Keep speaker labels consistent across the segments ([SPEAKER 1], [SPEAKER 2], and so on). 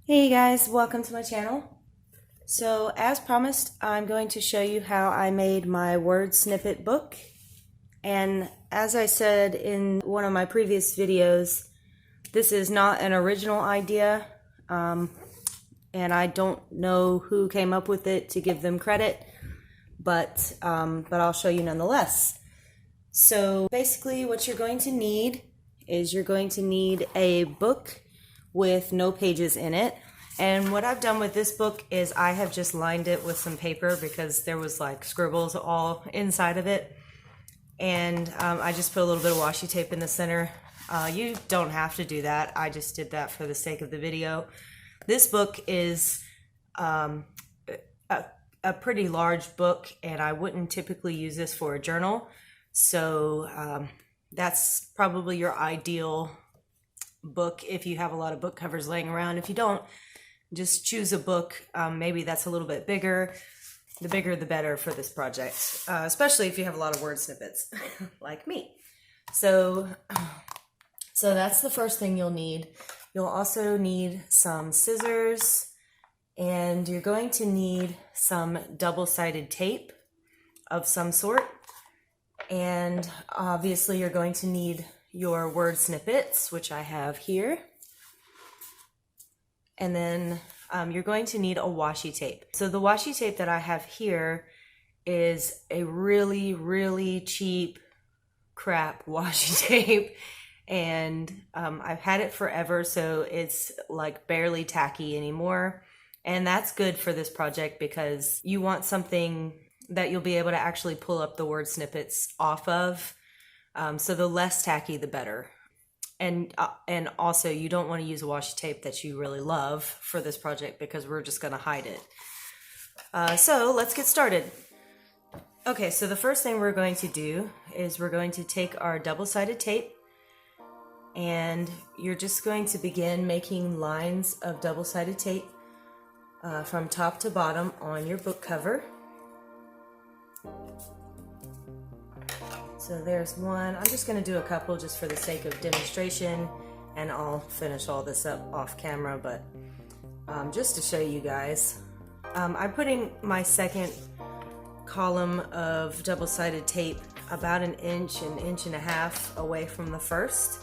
[SPEAKER 1] Hey guys, welcome to my channel. So as promised, I'm going to show you how I made my word snippet book. And as I said in one of my previous videos, this is not an original idea, and I don't know who came up with it to give them credit, but I'll show you nonetheless. So basically what you're going to need is you're going to need a book with no pages in it. And what I've done with this book is I have just lined it with some paper because there was like scribbles all inside of it. And I just put a little bit of washi tape in the center. You don't have to do that. I just did that for the sake of the video. This book is a pretty large book, and I wouldn't typically use this for a journal. So that's probably your ideal book if you have a lot of book covers laying around. If you don't, just choose a book maybe that's a little bit bigger. The bigger the better for this project, especially if you have a lot of word snippets like me. So that's the first thing you'll need. You'll also need some scissors, and you're going to need some double-sided tape of some sort. And obviously you're going to need your word snippets, which I have here. And then you're going to need a washi tape. So the washi tape that I have here is a really, really cheap crap washi tape. And I've had it forever, so it's like barely tacky anymore. And that's good for this project because you want something that you'll be able to actually pull up the word snippets off of. So the less tacky, the better. And also you don't want to use a washi tape that you really love for this project because we're just going to hide it. So let's get started. Okay, so the first thing we're going to do is we're going to take our double-sided tape, and you're just going to begin making lines of double-sided tape from top to bottom on your book cover. So there's one. I'm just going to do a couple just for the sake of demonstration, and I'll finish all this up off camera, but just to show you guys. I'm putting my second column of double-sided tape about an inch and a half away from the first.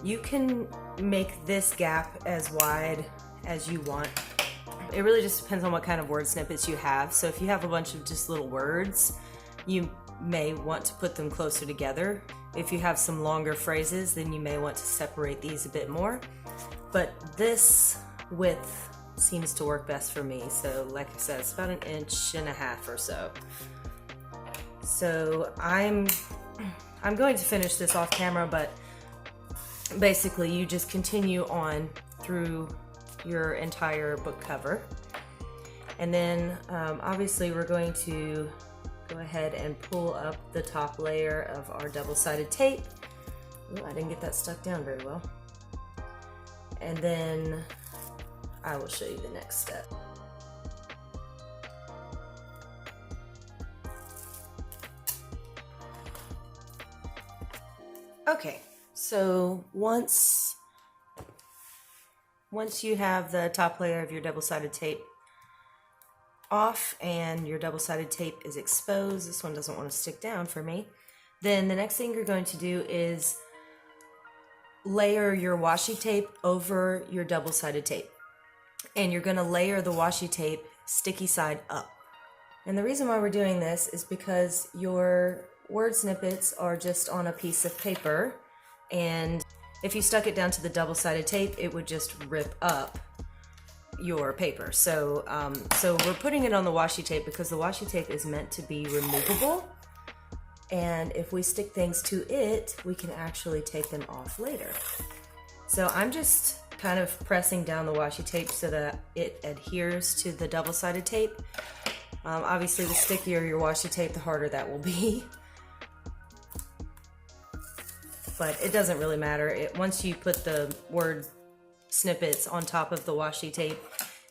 [SPEAKER 1] You can make this gap as wide as you want. It really just depends on what kind of word snippets you have. So if you have a bunch of just little words, you may want to put them closer together. If you have some longer phrases, then you may want to separate these a bit more. But this width seems to work best for me. So like I said, it's about an inch and a half or so. So I'm going to finish this off camera, but basically you just continue on through your entire book cover. And then obviously we're going to go ahead and pull up the top layer of our double-sided tape. Ooh, I didn't get that stuck down very well. And then I will show you the next step. Okay, so once you have the top layer of your double-sided tape off and your double-sided tape is exposed, this one doesn't want to stick down for me, then the next thing you're going to do is layer your washi tape over your double-sided tape. And you're going to layer the washi tape sticky side up. And the reason why we're doing this is because your word snippets are just on a piece of paper, and if you stuck it down to the double-sided tape, it would just rip up your paper. So we're putting it on the washi tape because the washi tape is meant to be removable, and if we stick things to it, we can actually take them off later. So I'm just kind of pressing down the washi tape so that it adheres to the double-sided tape. Obviously the stickier your washi tape, the harder that will be. But it doesn't really matter. Once you put the word snippets on top of the washi tape,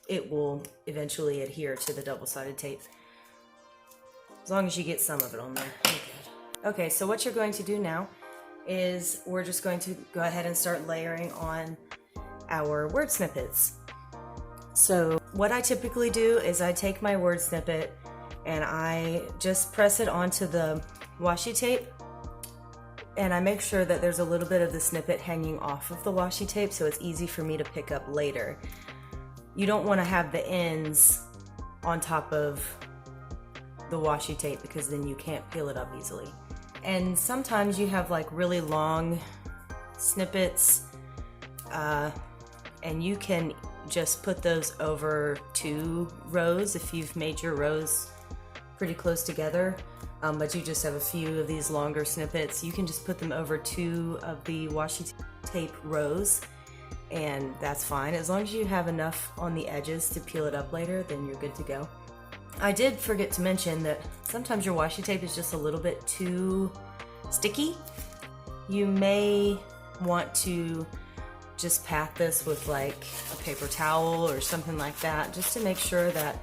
[SPEAKER 1] it will eventually adhere to the double-sided tape. As long as you get some of it on there, you're good. Okay, so what you're going to do now is we're just going to go ahead and start layering on our word snippets. So what I typically do is I take my word snippet and I just press it onto the washi tape, and I make sure that there's a little bit of the snippet hanging off of the washi tape so it's easy for me to pick up later. You don't want to have the ends on top of the washi tape because then you can't peel it up easily. And sometimes you have like really long snippets, and you can just put those over 2 rows if you've made your rows pretty close together, but you just have a few of these longer snippets. You can just put them over 2 of the washi tape rows, and that's fine. As long as you have enough on the edges to peel it up later, then you're good to go. I did forget to mention that sometimes your washi tape is just a little bit too sticky. You may want to just pat this with like a paper towel or something like that, just to make sure that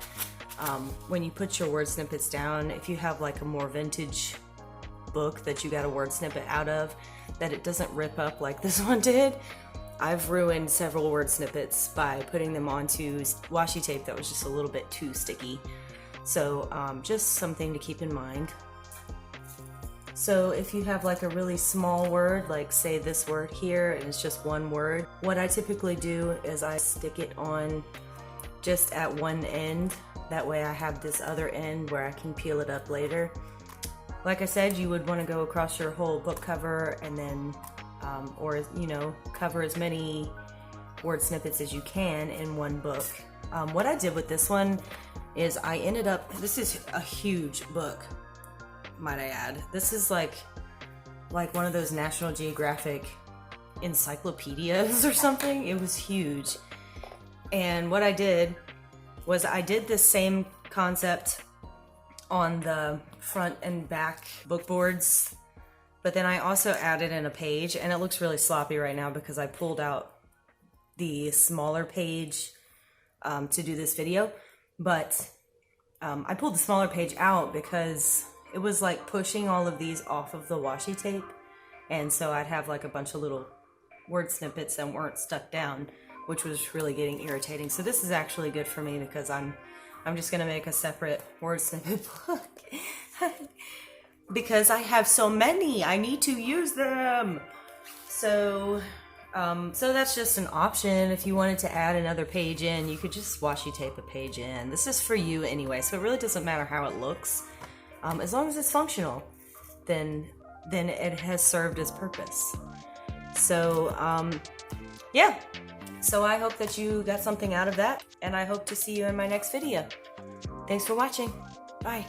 [SPEAKER 1] when you put your word snippets down, if you have like a more vintage book that you got a word snippet out of, that it doesn't rip up like this one did. I've ruined several word snippets by putting them onto washi tape that was just a little bit too sticky. So just something to keep in mind. So if you have like a really small word, like say this word here, and it's just one word, what I typically do is I stick it on just at one end. That way I have this other end where I can peel it up later. Like I said, you would want to go across your whole book cover and then, or you know, cover as many word snippets as you can in one book. What I did with this one is I ended up, this is a huge book, might I add. This is like one of those National Geographic encyclopedias or something. It was huge. And what I did was I did this same concept on the front and back book boards, but then I also added in a page, and it looks really sloppy right now because I pulled out the smaller page to do this video. But I pulled the smaller page out because it was like pushing all of these off of the washi tape, and so I'd have like a bunch of little word snippets that weren't stuck down, which was really getting irritating. So this is actually good for me because I'm just gonna make a separate word snippet book because I have so many, I need to use them. So so that's just an option. If you wanted to add another page in, you could just washi tape a page in. This is for you anyway, so it really doesn't matter how it looks. As long as it's functional, then it has served its purpose. So yeah, so I hope that you got something out of that, and I hope to see you in my next video. Thanks for watching. Bye.